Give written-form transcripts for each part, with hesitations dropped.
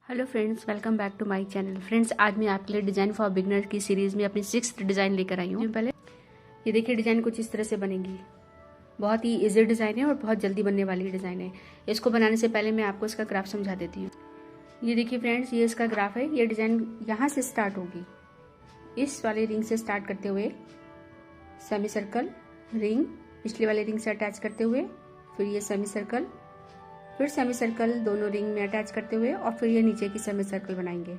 Hello friends, welcome back to my channel. Friends, आज मैं आपके लिए डिज़ाइन फॉर बिगनर की सीरीज़ में अपनी 6th डिज़ाइन लेकर आई हूँ। पहले ये देखिए, डिज़ाइन कुछ इस तरह से बनेगी। बहुत ही इजी डिज़ाइन है और बहुत जल्दी बनने वाली डिज़ाइन है। इसको बनाने से पहले मैं आपको इसका ग्राफ समझा देती हूँ। ये देखिए फ्रेंड्स, ये इसका ग्राफ है। ये डिज़ाइन यहाँ से स्टार्ट होगी, इस वाले रिंग से स्टार्ट करते हुए सेमी सर्कल, रिंग, पिछले वाले रिंग से अटैच करते हुए, फिर ये सेमी सर्कल, फिर सेमी सर्कल दोनों रिंग में अटैच करते हुए, और फिर ये नीचे की सेमी सर्कल बनाएंगे।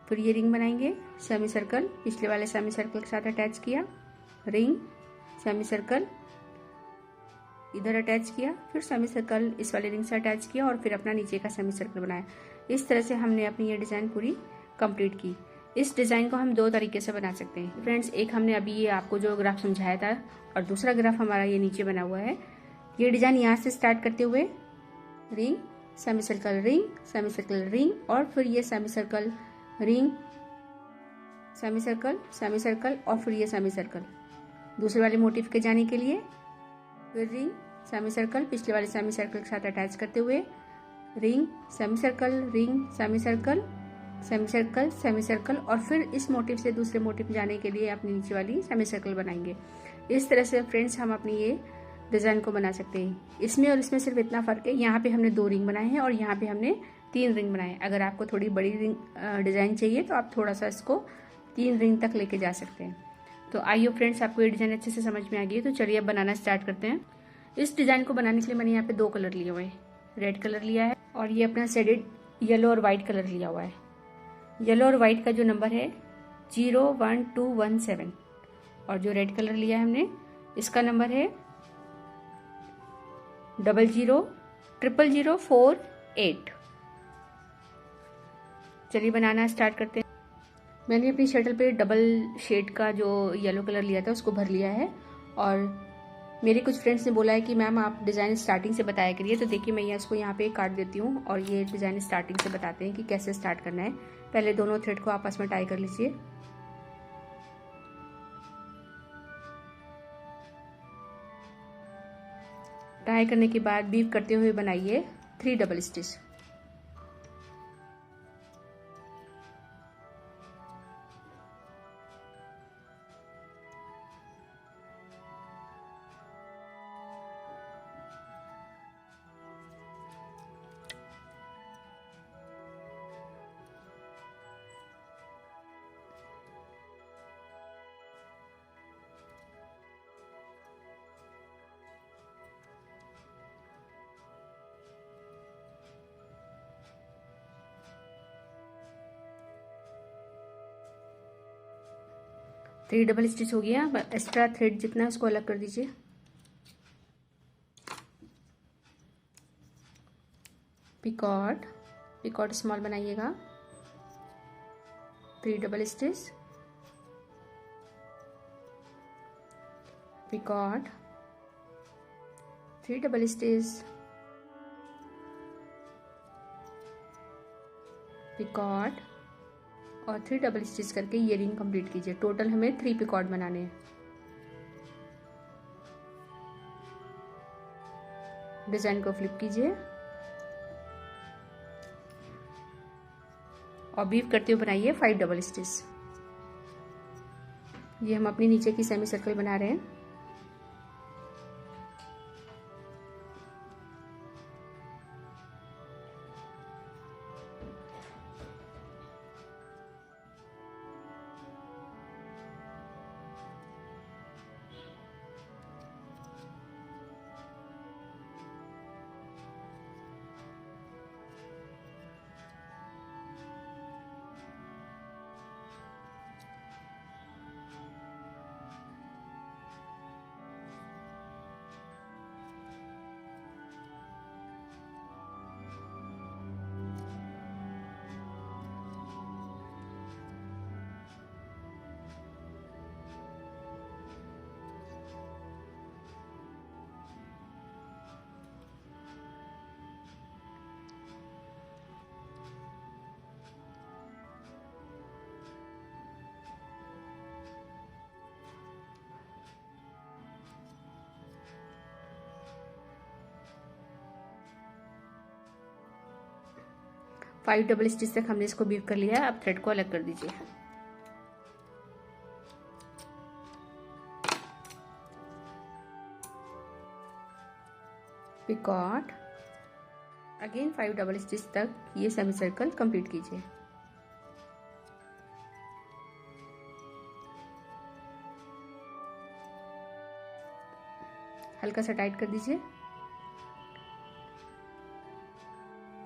फिर ये रिंग बनाएंगे, सेमी सर्कल पिछले वाले सेमी सर्कल के साथ अटैच किया, रिंग, सेमी सर्कल इधर अटैच किया, फिर सेमी सर्कल इस वाले रिंग से अटैच किया, और फिर अपना नीचे का सेमी सर्कल बनाया। इस तरह से हमने अपनी ये डिज़ाइन पूरी कंप्लीट की। इस डिज़ाइन को हम दो तरीके से बना सकते हैं फ्रेंड्स। एक हमने अभी ये आपको जो ग्राफ समझाया था, और दूसरा ग्राफ हमारा ये नीचे बना हुआ है। ये डिज़ाइन यहाँ से स्टार्ट करते हुए ring, semi circle, ring, semi circle, ring, और फिर ये semi circle, ring, semi circle, semi circle, और फिर ये सेमी सर्कल। दूसरे वाले मोटिव के जाने के लिए फिर रिंग, सेमी सर्कल पिछले वाले सेमी सर्कल के साथ अटैच करते हुए, ring, semi circle, ring, semi circle, semi circle, semi circle, और फिर इस मोटिव से दूसरे मोटिव जाने के लिए अपनी नीचे वाली सेमी सर्कल बनाएंगे। इस तरह से फ्रेंड्स हम अपनी ये डिज़ाइन को बना सकते हैं। इसमें और इसमें सिर्फ इतना फ़र्क है, यहाँ पे हमने 2 रिंग बनाए हैं और यहाँ पे हमने 3 रिंग बनाए हैं। अगर आपको थोड़ी बड़ी रिंग डिज़ाइन चाहिए तो आप थोड़ा सा इसको 3 रिंग तक लेके जा सकते हैं। तो आइए फ्रेंड्स, आपको ये डिज़ाइन अच्छे से समझ में आ गई है, तो चलिए अब बनाना स्टार्ट करते हैं। इस डिज़ाइन को बनाने के लिए मैंने यहाँ पे 2 कलर लिए हुए हैं। रेड कलर लिया है और ये अपना शेडेड येलो और वाइट कलर लिया हुआ है। येलो और वाइट का जो नंबर है 01217, और जो रेड कलर लिया है हमने, इसका नंबर है 000048। चलिए बनाना स्टार्ट करते हैं। मैंने अपनी शटल पे डबल शेड का जो येलो कलर लिया था उसको भर लिया है, और मेरे कुछ फ्रेंड्स ने बोला है कि मैम आप डिज़ाइन स्टार्टिंग से बताया करिए। तो देखिए, मैं इसको यहाँ पे काट देती हूँ और ये डिज़ाइन स्टार्टिंग से बताते हैं कि कैसे स्टार्ट करना है। पहले दोनों थ्रेड को आपस में टाई कर लीजिए। टाई करने के बाद बीव करते हुए बनाइए 3 double stitch. Three double stitch हो गया। एक्स्ट्रा थ्रेड जितना है उसको अलग कर दीजिए। पिकॉट, पिकॉट स्मॉल बनाइएगा। 3 double stitch, picot, 3 double stitch, picot, और 3 डबल स्टिच करके ये रिंग कंप्लीट कीजिए। टोटल हमें 3 पिकॉट बनाने हैं। डिज़ाइन को फ्लिप कीजिए और बीव करते हुए बनाइए 5 डबल स्टिच। ये हम अपनी नीचे की सेमी सर्कल बना रहे हैं। 5 डबल स्टिच तक हमने इसको वीव कर लिया है। अब थ्रेड को अलग कर दीजिए। पिकॉट, अगेन 5 डबल स्टिच तक ये सेमी सर्कल कंप्लीट कीजिए। हल्का सा टाइट कर दीजिए।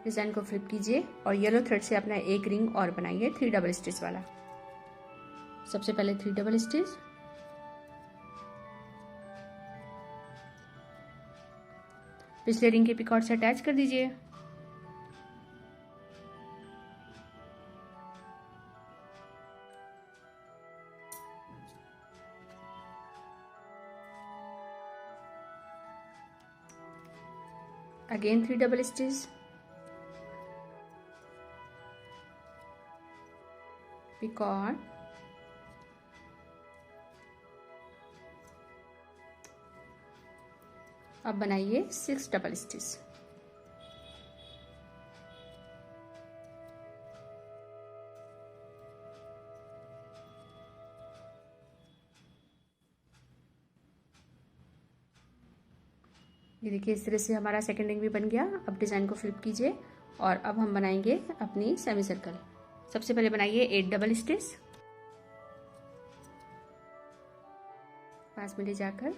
डिजाइन को फ्लिप कीजिए और येलो थ्रेड से अपना एक रिंग और बनाइए 3 डबल स्टिच वाला। सबसे पहले 3 डबल स्टिच, पिछले रिंग के पिकॉट से अटैच कर दीजिए। अगेन 3 डबल स्टिच, पिकॉट, अब बनाइए 6 डबल स्टिच। ये देखिए इस तरह से हमारा सेकंड रिंग भी बन गया। अब डिजाइन को फ्लिप कीजिए और अब हम बनाएंगे अपनी सेमी सर्कल। सबसे पहले बनाइए 8 डबल स्टिच, पास में ले जाकर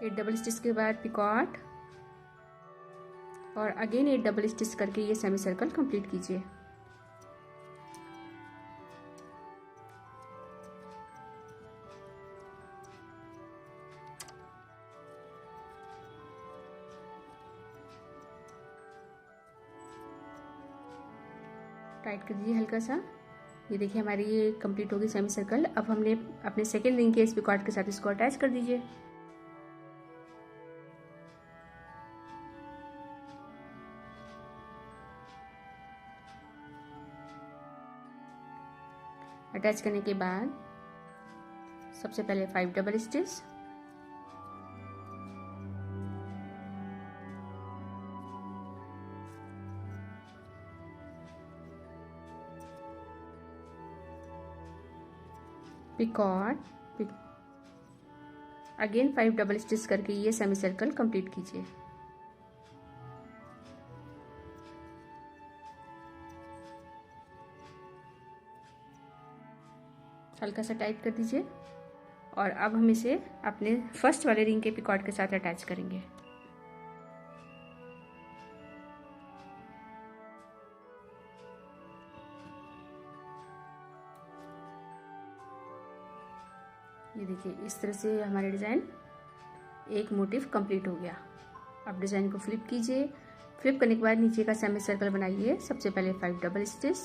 एट डबल स्टिच के बाद पिकॉट और अगेन 8 डबल स्टिच करके ये सेमी सर्कल कंप्लीट कीजिए। टाइट कर दीजिए हल्का सा। ये देखिए हमारी ये कंप्लीट होगी सेमी सर्कल। अब हमने अपने सेकेंड रिंग के इस पिकॉट के साथ इसको अटैच कर दीजिए। अटैच करने के बाद सबसे पहले 5 double stitch, picot, again 5 double stitch करके ये सेमी सर्कल कंप्लीट कीजिए। हल्का सा टाइट कर दीजिए और अब हम इसे अपने फर्स्ट वाले रिंग के पिकॉट के साथ अटैच करेंगे। ये देखिए इस तरह से हमारे डिज़ाइन एक मोटिव कंप्लीट हो गया। अब डिज़ाइन को फ्लिप कीजिए। फ्लिप करने के बाद नीचे का सेमी सर्कल बनाइए। सबसे पहले 5 double stitch,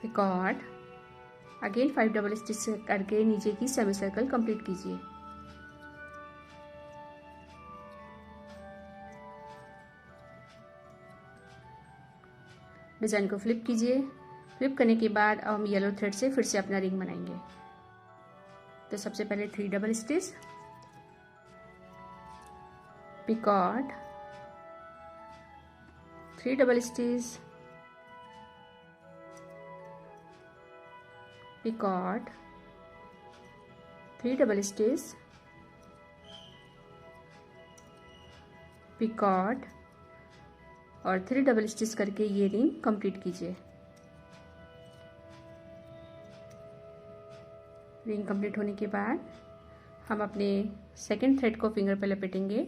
picot, again 5 double stitch करके नीचे की सेमी सर्कल कंप्लीट कीजिए। डिजाइन को फ्लिप कीजिए। फ्लिप करने के बाद अब हम येलो थ्रेड से फिर से अपना रिंग बनाएंगे। तो सबसे पहले 3 double stitch, picot, 3 double stitch, picot, 3 double stitch, picot और 3 डबल स्टिच करके ये रिंग कंप्लीट कीजिए। रिंग कंप्लीट होने के बाद हम अपने सेकेंड थ्रेड को फिंगर पे लपेटेंगे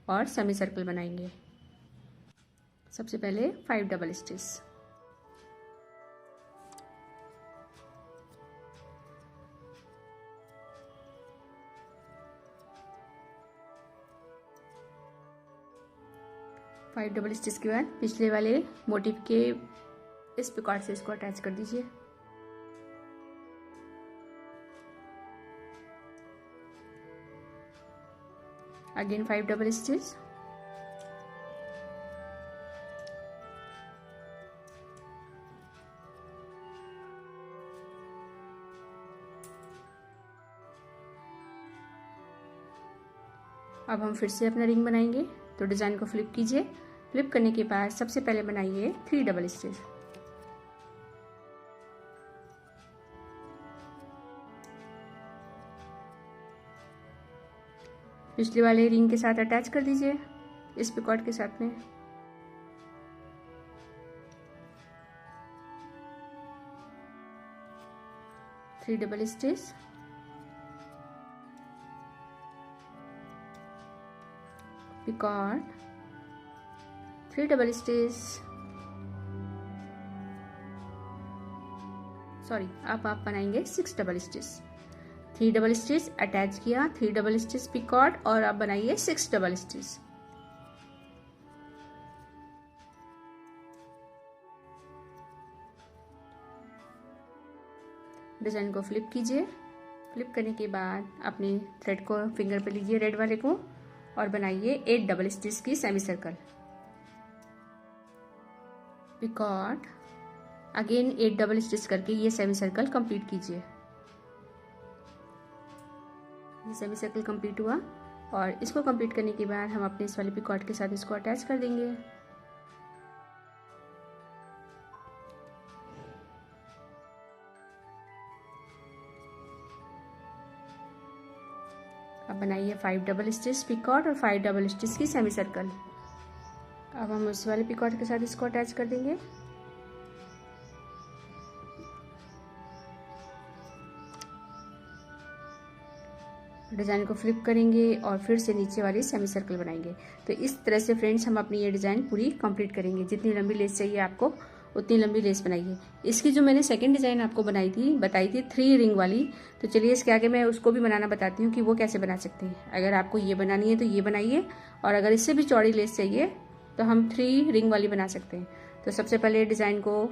और सेमी सर्कल बनाएंगे। सबसे पहले 5 double stitch, five double stitch के बाद पिछले वाले मोटिव के इस पिकॉट से इसको अटैच कर दीजिए। अगेन 5 डबल स्टिच, अब हम फिर से अपना रिंग बनाएंगे। तो डिजाइन को फ्लिप कीजिए, फ्लिप करने के बाद सबसे पहले बनाइए 3 डबल स्टिच, पिछले वाले रिंग के साथ अटैच कर दीजिए इस पिकॉट के साथ में। Three double stitch, picot, 3 double stitch, sorry अब आप बनाएंगे 6 double stitch. 3 double stitch attach किया, 3 डबल स्टिच पिकॉट, और आप बनाइए 6 डबल स्टिच। डिजाइन को फ्लिप कीजिए, फ्लिप करने के बाद अपने थ्रेड को फिंगर पे लीजिए रेड वाले को और बनाइए 8 डबल स्टिच की semi circle, picot, again 8 double stitch करके ये सेमी सर्कल कंप्लीट कीजिए। ये सेमी सर्कल कंप्लीट हुआ और इसको कंप्लीट करने के बाद हम अपने इस वाले पिकॉट के साथ इसको अटैच कर देंगे। अब बनाइए 5 डबल स्टिच पिकॉट और 5 डबल स्टिच की सेमी सर्कल। अब हम उस वाले पिकॉट के साथ इसको अटैच कर देंगे। डिजाइन को फ्लिप करेंगे और फिर से नीचे वाली सेमी सर्कल बनाएंगे। तो इस तरह से फ्रेंड्स हम अपनी ये डिजाइन पूरी कंप्लीट करेंगे। जितनी लंबी लेस चाहिए आपको उतनी लंबी लेस बनाइए। इसकी जो मैंने सेकंड डिजाइन आपको बताई थी 3 रिंग वाली, तो चलिए इसके आगे मैं उसको भी बनाना बताती हूँ कि वो कैसे बना सकते हैं। अगर आपको ये बनानी है तो ये बनाइए, और अगर इससे भी चौड़ी लेस चाहिए तो हम 3 रिंग वाली बना सकते हैं। तो सबसे पहले डिजाइन को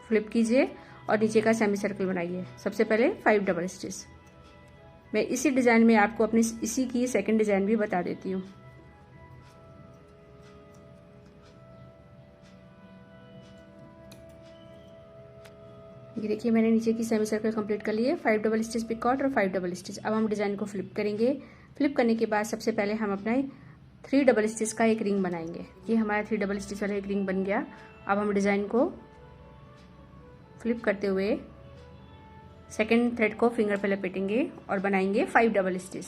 फ्लिप कीजिए और नीचे का सेमी सर्कल बनाइए। सबसे पहले 5 डबल स्टिच। मैं इसी डिजाइन में आपको अपनी इसी की सेकंड डिजाइन भी बता देती हूँ। ये देखिए मैंने नीचे की सेमी सर्कल कंप्लीट कर ली है। 5 डबल स्टिच पिकॉट और 5 डबल स्टिच। अब हम डिजाइन को फ्लिप करेंगे। फ्लिप करने के बाद सबसे पहले हम अपना 3 डबल स्टिच का एक रिंग बनाएंगे। ये हमारा 3 डबल स्टिच वाला एक रिंग बन गया। अब हम डिजाइन को फ्लिप करते हुए सेकेंड थ्रेड को फिंगर पे लपेटेंगे और बनाएंगे 5 डबल स्टिच।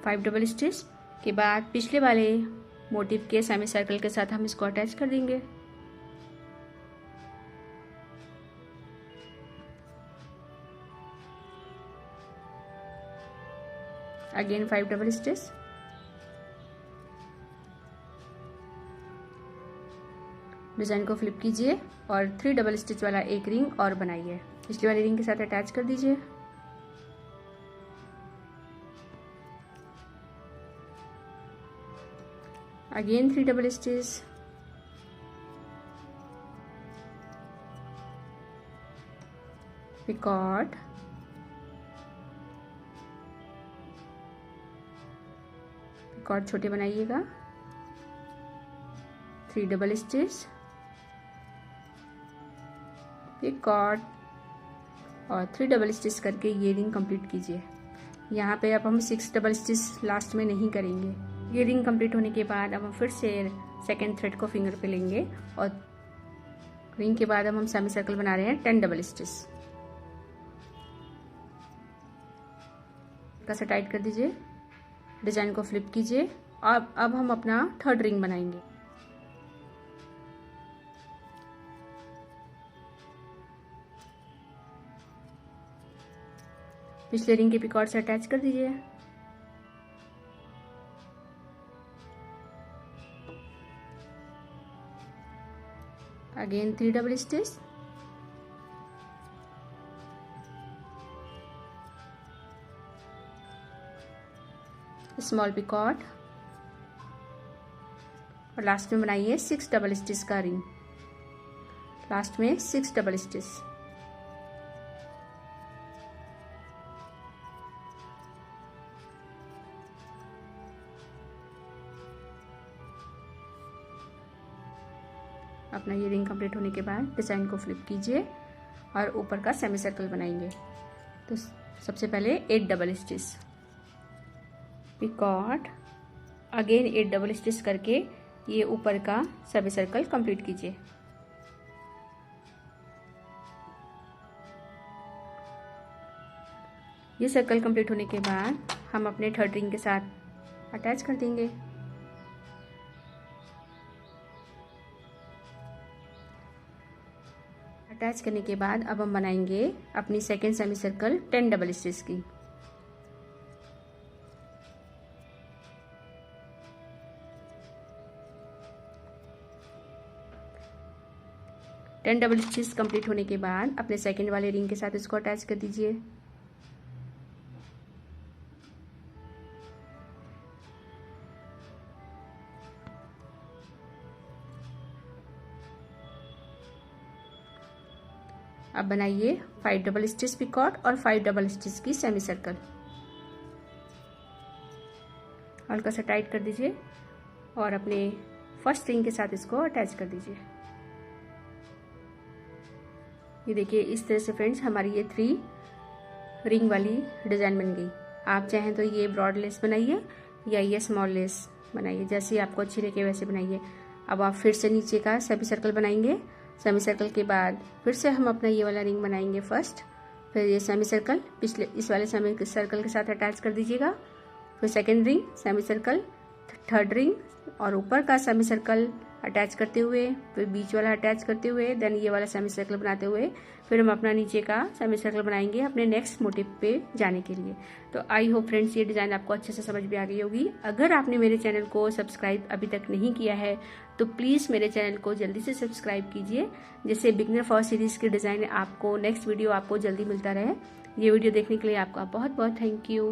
5 डबल स्टिच के बाद पिछले वाले मोटिव के सेमी सर्कल के साथ हम इसको अटैच कर देंगे। अगेन 5 डबल स्टिच, डिजाइन को फ्लिप कीजिए और 3 डबल स्टिच वाला एक रिंग और बनाइए। पिछले वाली रिंग के साथ अटैच कर दीजिए। Again 3 double stitch, picot, picot छोटे बनाइएगा, 3 डबल स्टिच, पिकॉट और 3 डबल स्टिच करके ये रिंग कंप्लीट कीजिए। यहाँ पे अब हम 6 डबल स्टिच लास्ट में नहीं करेंगे। ये रिंग कंप्लीट होने के बाद अब हम फिर से सेकेंड थ्रेड को फिंगर पे लेंगे और रिंग के बाद अब हम सेमी सर्कल बना रहे हैं 10 डबल स्टिच। कैसे टाइट कर दीजिए, डिजाइन को फ्लिप कीजिए। अब हम अपना थर्ड रिंग बनाएंगे। पिछले रिंग के पिकॉट से अटैच कर दीजिए। Again 3 double stitch, small picot और लास्ट में बनाइए 6 डबल स्टिच का रिंग। लास्ट में 6 डबल स्टिच। अपना ये रिंग कंप्लीट होने के बाद डिज़ाइन को फ्लिप कीजिए और ऊपर का सेमी सर्कल बनाएंगे। तो सबसे पहले 8 double stitch, picot, again 8 double stitch करके ये ऊपर का सेमी सर्कल कंप्लीट कीजिए। ये सर्कल कंप्लीट होने के बाद हम अपने थर्ड रिंग के साथ अटैच कर देंगे। अटैच करने के बाद अब हम बनाएंगे अपनी second semi circle 10 double stitch की। डबल स्टिच कंप्लीट होने के बाद अपने सेकेंड वाले रिंग के साथ इसको अटैच कर दीजिए। अब बनाइए 5 डबल स्टिच पिकॉट और 5 डबल स्टिच की सेमी सर्कल। हल्का सा टाइट कर दीजिए और अपने फर्स्ट रिंग के साथ इसको अटैच कर दीजिए। ये देखिए इस तरह से फ्रेंड्स हमारी ये 3 रिंग वाली डिज़ाइन बन गई। आप चाहें तो ये ब्रॉड लेस बनाइए या ये स्मॉल लेस बनाइए, जैसे आपको अच्छी लगे वैसे बनाइए। अब आप फिर से नीचे का सेमी सर्कल बनाएंगे। सेमी सर्कल के बाद फिर से हम अपना ये वाला रिंग बनाएंगे फर्स्ट, फिर ये सेमी सर्कल पिछले इस वाले सेमी सर्कल के साथ अटैच कर दीजिएगा। फिर second ring semi circle, third ring और ऊपर का सेमी सर्कल अटैच करते हुए, फिर बीच वाला अटैच करते हुए, देन ये वाला सेमी सर्कल बनाते हुए फिर हम अपना नीचे का सेमी सर्कल बनाएंगे अपने नेक्स्ट मोटिव पे जाने के लिए। तो आई होप फ्रेंड्स ये डिज़ाइन आपको अच्छे से समझ में आ गई होगी। अगर आपने मेरे चैनल को सब्सक्राइब अभी तक नहीं किया है तो प्लीज़ मेरे चैनल को जल्दी से सब्सक्राइब कीजिए, जिससे बिगनर फॉर सीरीज़ की डिज़ाइन आपको नेक्स्ट वीडियो आपको जल्दी मिलता रहे। ये वीडियो देखने के लिए आपका बहुत बहुत थैंक यू।